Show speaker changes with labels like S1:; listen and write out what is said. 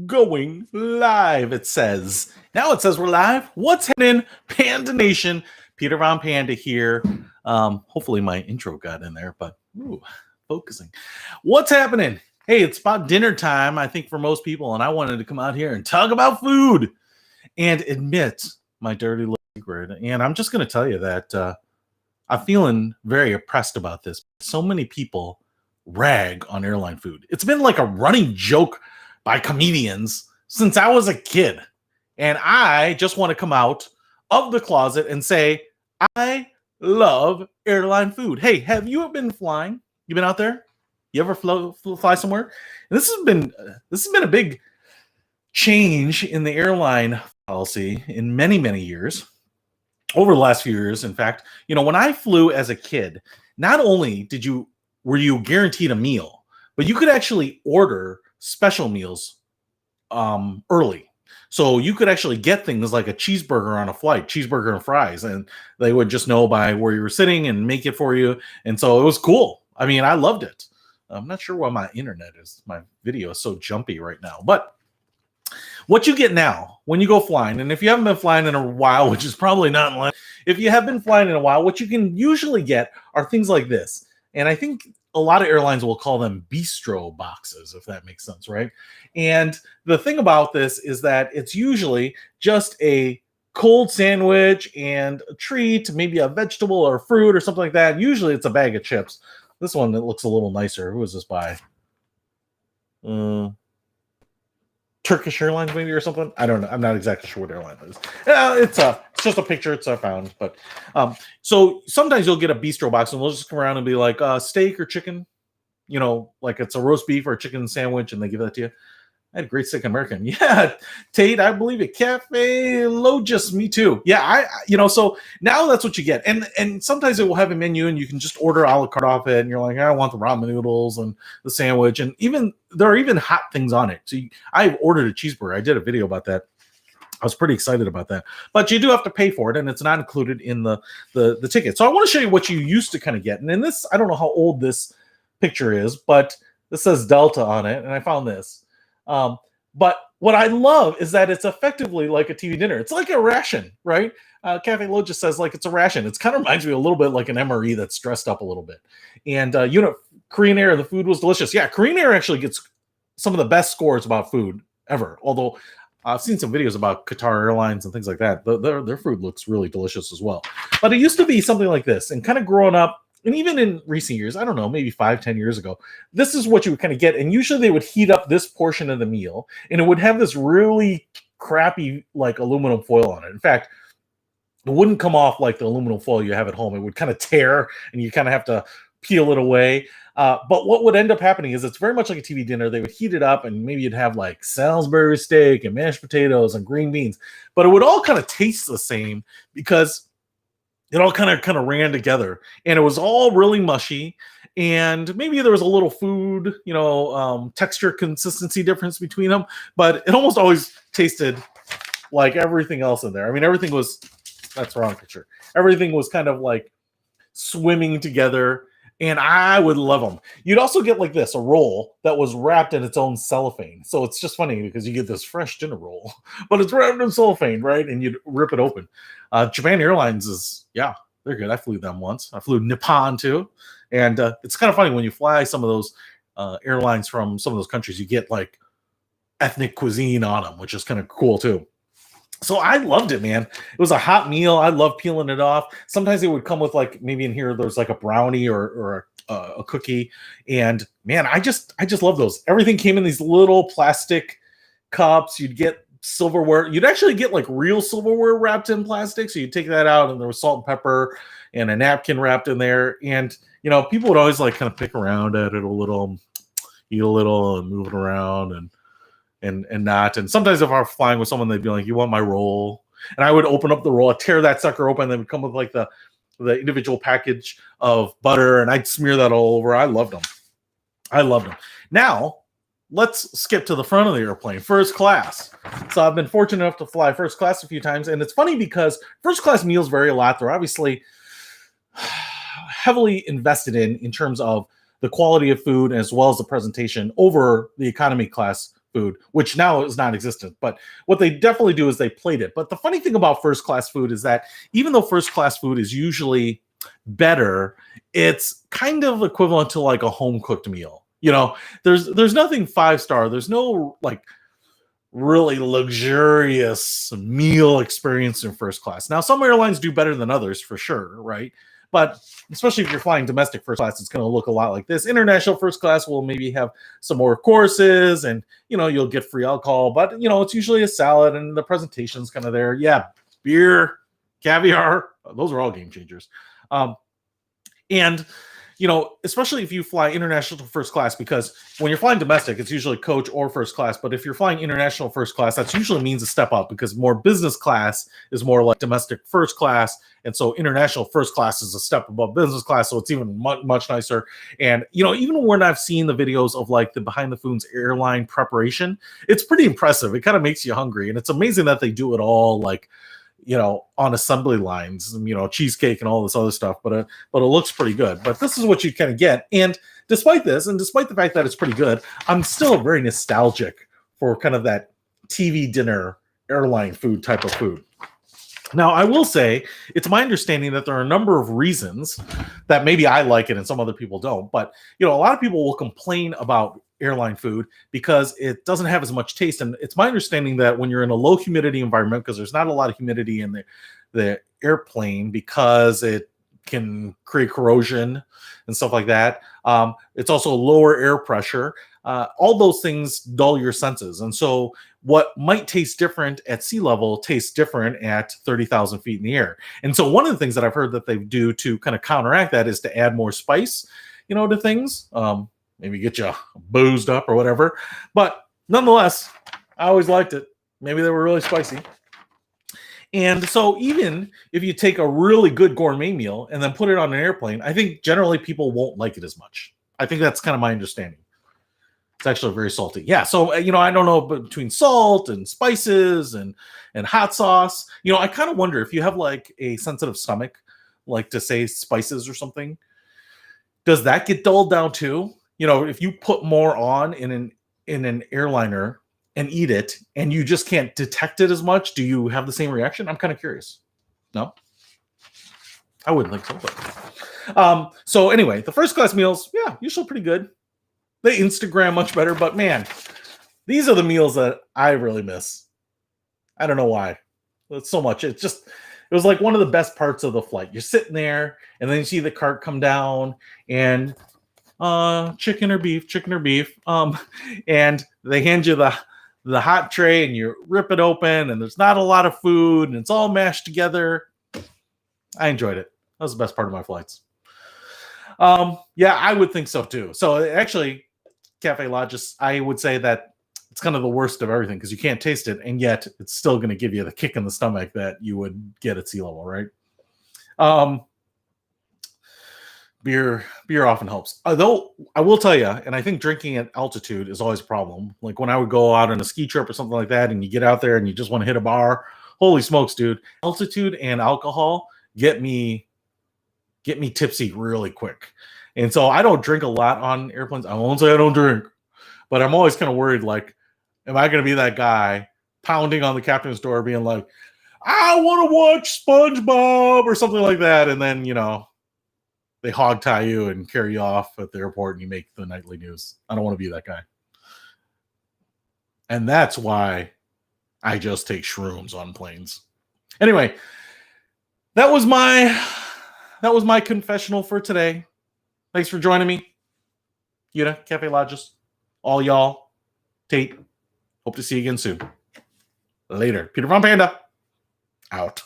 S1: going live, it says. Now it says we're live. What's happening, Panda Nation? Peter Von Panda here. Hopefully my intro got in there, but focusing. What's happening? Hey, it's about dinner time, I think, for most people, and I wanted to come out here and talk about food and admit my dirty little secret. And I'm just going to tell you that I'm feeling very oppressed about this. So many people rag on airline food. It's been like a running joke by comedians since I was a kid. And I just want to come out of the closet and say, I love airline food. Hey, have you been flying? You been out there? You ever fly somewhere? And this has been a big change in the airline policy in many, many years. Over the last few years, in fact, when I flew as a kid, not only were you guaranteed a meal, but you could actually order special meals early. So you could actually get things like a cheeseburger on a flight, cheeseburger and fries, and they would just know by where you were sitting and make it for you. And so it was cool. I mean, I loved it. I'm not sure why my internet is, my video is so jumpy right now, but what you get now when you go flying, and if you haven't been flying in a while, which is probably not unless, if you have been flying in a while, what you can usually get are things like this. And I think a lot of airlines will call them bistro boxes, if that makes sense, right? And the thing about this is that it's usually just a cold sandwich and a treat, maybe a vegetable or fruit or something like that. Usually it's a bag of chips. This one, it looks a little nicer. Who was this by? Turkish Airlines maybe or something. I don't know. I'm not exactly sure what airline it is. It's just a picture it's found. But so sometimes you'll get a bistro box and they'll just come around and be like steak or chicken, like it's a roast beef or a chicken sandwich, and they give that to you. I had a great steak American. Yeah, Tate, I believe it. Cafe Logis, me too. Yeah, so now that's what you get. And sometimes it will have a menu and you can just order a la carte off it. And you're like, I want the ramen noodles and the sandwich. And there are even hot things on it. So I ordered a cheeseburger. I did a video about that. I was pretty excited about that. But you do have to pay for it, and it's not included in the ticket. So I want to show you what you used to kind of get. And in this, I don't know how old this picture is, but this says Delta on it. And I found this. But what I love is that it's effectively like a TV dinner. It's like a ration, right? Cafe Logis says like it's a ration. It kind of reminds me a little bit like an MRE that's dressed up a little bit. And, Korean Air, the food was delicious. Yeah, Korean Air actually gets some of the best scores about food ever. Although I've seen some videos about Qatar Airlines and things like that. Their food looks really delicious as well. But it used to be something like this. And kind of growing up, and even in recent years, I don't know, maybe 5-10 years ago, this is what you would kind of get. And usually they would heat up this portion of the meal, and it would have this really crappy like aluminum foil on it. In fact, it wouldn't come off like the aluminum foil you have at home. It would kind of tear, and you kind of have to peel it away. But what would end up happening is it's very much like a TV dinner. They would heat it up, and maybe you'd have like Salisbury steak and mashed potatoes and green beans. But it would all kind of taste the same because it all kind of ran together, and it was all really mushy. And maybe there was a little food, texture, consistency difference between them, but it almost always tasted like everything else in there. I mean, everything was, that's wrong picture. Everything was kind of like swimming together, and I would love them. You'd also get like this, a roll that was wrapped in its own cellophane. So it's just funny because you get this fresh dinner roll, but it's wrapped in cellophane, right? And you'd rip it open. Japan Airlines is, yeah, they're good. I flew them once. I flew Nippon too. And it's kind of funny when you fly some of those airlines from some of those countries, you get like ethnic cuisine on them, which is kind of cool too. So I loved it, man. It was a hot meal. I love peeling it off. Sometimes it would come with like, maybe in here, there's like a brownie or a cookie. And man, I just love those. Everything came in these little plastic cups. You'd get silverware. You'd actually get like real silverware wrapped in plastic. So you'd take that out, and there was salt and pepper and a napkin wrapped in there. And, people would always like kind of pick around at it a little, eat a little and move it around and not. And sometimes if I was flying with someone, they'd be like, you want my roll? And I would open up the roll, I'd tear that sucker open, and they would come with like the individual package of butter, and I'd smear that all over. I loved them. Now, let's skip to the front of the airplane, first class. So I've been fortunate enough to fly first class a few times, and it's funny because first class meals vary a lot. They're obviously heavily invested in terms of the quality of food as well as the presentation over the economy class food, which now is non-existent. But what they definitely do is they plate it. But the funny thing about first class food is that even though first class food is usually better, it's kind of equivalent to like a home cooked meal. There's nothing 5-star. There's no like really luxurious meal experience in first class. Now, some airlines do better than others for sure, right? But especially if you're flying domestic first class, it's going to look a lot like this. International first class will maybe have some more courses, and you'll get free alcohol, but it's usually a salad, and the presentation's kind of there. Yeah, beer, caviar, those are all game changers. And especially if you fly international first class, because when you're flying domestic, it's usually coach or first class. But if you're flying international first class, that usually means a step up, because more business class is more like domestic first class. And so international first class is a step above business class. So it's even much nicer. And, even when I've seen the videos of like the behind the scenes airline preparation, it's pretty impressive. It kind of makes you hungry. And it's amazing that they do it all like, on assembly lines, cheesecake and all this other stuff, but it looks pretty good. But this is what you kind of get. And despite this, and despite the fact that it's pretty good, I'm still very nostalgic for kind of that TV dinner airline food type of food. Now, I will say it's my understanding that there are a number of reasons that maybe I like it and some other people don't. But, a lot of people will complain about airline food because it doesn't have as much taste. And it's my understanding that when you're in a low humidity environment, because there's not a lot of humidity in the airplane, because it can create corrosion and stuff like that. It's also lower air pressure. All those things dull your senses. And so what might taste different at sea level tastes different at 30,000 feet in the air. And so one of the things that I've heard that they do to kind of counteract that is to add more spice, to things. Maybe get you boozed up or whatever. But nonetheless, I always liked it. Maybe they were really spicy. And so even if you take a really good gourmet meal and then put it on an airplane, I think generally people won't like it as much. I think that's kind of my understanding. It's actually very salty. Yeah, so, I don't know, but between salt and spices and hot sauce, I kind of wonder if you have like a sensitive stomach, like to say spices or something, does that get dulled down too? If you put more on in an airliner and eat it and you just can't detect it as much, do you have the same reaction? I'm kind of curious. No? I wouldn't think so. But. So anyway, the first class meals, yeah, usually pretty good. They Instagram much better, but man, these are the meals that I really miss. I don't know why. It's so much. It was like one of the best parts of the flight. You're sitting there and then you see the cart come down and chicken or beef, and they hand you the hot tray and you rip it open and there's not a lot of food and it's all mashed together. I enjoyed it. That was the best part of my flights. Yeah, I would think so too. So actually, Cafe Lodges, I would say that it's kind of the worst of everything because you can't taste it, and yet it's still going to give you the kick in the stomach that you would get at sea level, right? Beer often helps. Although I will tell you, and I think drinking at altitude is always a problem. Like when I would go out on a ski trip or something like that, and you get out there and you just want to hit a bar, holy smokes, dude! Altitude and alcohol get me tipsy really quick. And so I don't drink a lot on airplanes. I won't say I don't drink, but I'm always kind of worried, like, am I going to be that guy pounding on the captain's door being like, I want to watch SpongeBob or something like that. And then, they hog tie you and carry you off at the airport and you make the nightly news. I don't want to be that guy. And that's why I just take shrooms on planes. Anyway, that was my confessional for today. Thanks for joining me. Yuta, Cafe Lodges, all y'all, Tate. Hope to see you again soon. Later. Peter Von Panda, out.